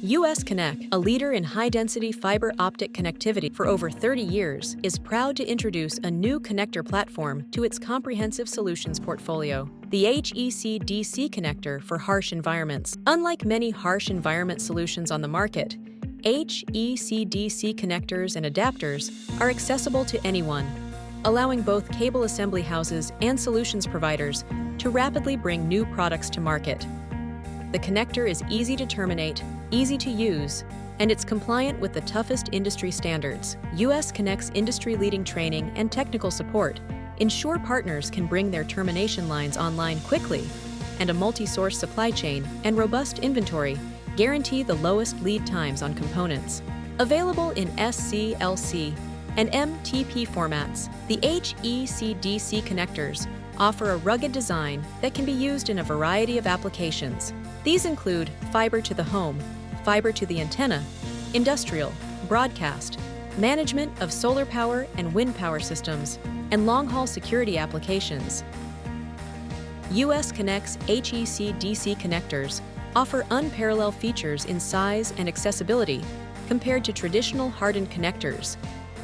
US Conec, a leader in high-density fiber optic connectivity for over 30 years, is proud to introduce a new connector platform to its comprehensive solutions portfolio, the HEC-DC connector for harsh environments. Unlike many harsh environment solutions on the market, HEC-DC connectors and adapters are accessible to anyone, allowing both cable assembly houses and solutions providers to rapidly bring new products to market. The connector is easy to terminate, easy to use, and it's compliant with the toughest industry standards. US Conec's industry-leading training and technical support ensure partners can bring their termination lines online quickly, and a multi-source supply chain and robust inventory guarantee the lowest lead times on components. Available in SC, LC, and MTP formats, the HEC-DC connectors offer a rugged design that can be used in a variety of applications. These include fiber to the home, fiber to the antenna, industrial, broadcast, management of solar power and wind power systems, and long-haul security applications. US Conec's HEC-DC connectors offer unparalleled features in size and accessibility compared to traditional hardened connectors,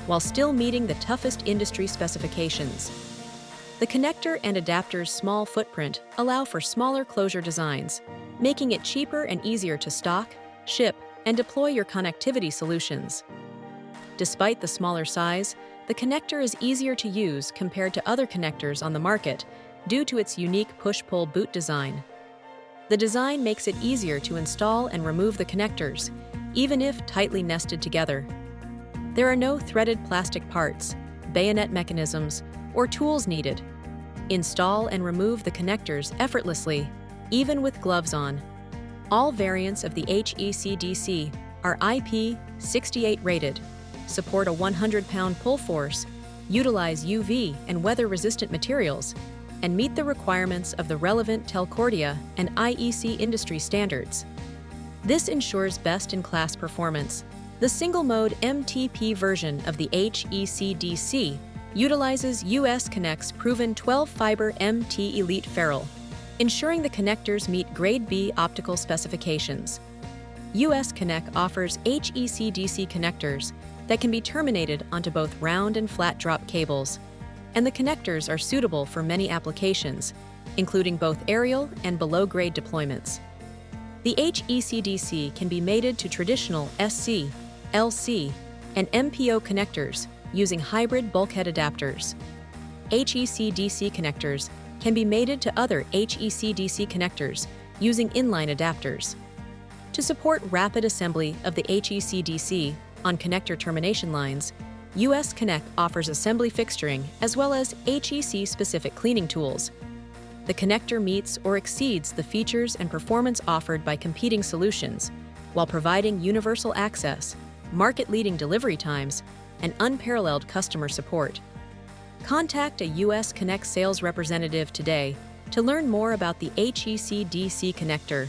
while still meeting the toughest industry specifications. The connector and adapter's small footprint allow for smaller closure designs, making it cheaper and easier to stock, ship, and deploy your connectivity solutions. Despite the smaller size, the connector is easier to use compared to other connectors on the market due to its unique push-pull boot design. The design makes it easier to install and remove the connectors, even if tightly nested together. There are no threaded plastic parts, bayonet mechanisms, or tools needed. Install and remove the connectors effortlessly, even with gloves on. All variants of the HEC-DC are IP68 rated, support a 100-pound pull force, utilize UV and weather-resistant materials, and meet the requirements of the relevant Telcordia and IEC industry standards. This ensures best-in-class performance. The single-mode MTP version of the HEC-DC utilizes US Conec's proven 12-fiber MT Elite ferrule, ensuring the connectors meet Grade B optical specifications. US Conec offers HEC-DC connectors that can be terminated onto both round and flat drop cables, and the connectors are suitable for many applications, including both aerial and below-grade deployments. The HEC-DC can be mated to traditional SC, LC, and MPO connectors using hybrid bulkhead adapters. HEC-DC connectors can be mated to other HEC-DC connectors using inline adapters. To support rapid assembly of the HEC-DC on connector termination lines, US Conec offers assembly fixturing as well as HEC-specific cleaning tools. The connector meets or exceeds the features and performance offered by competing solutions, while providing universal access, market-leading delivery times, and unparalleled customer support. Contact a US Conec sales representative today to learn more about the HEC-DC connector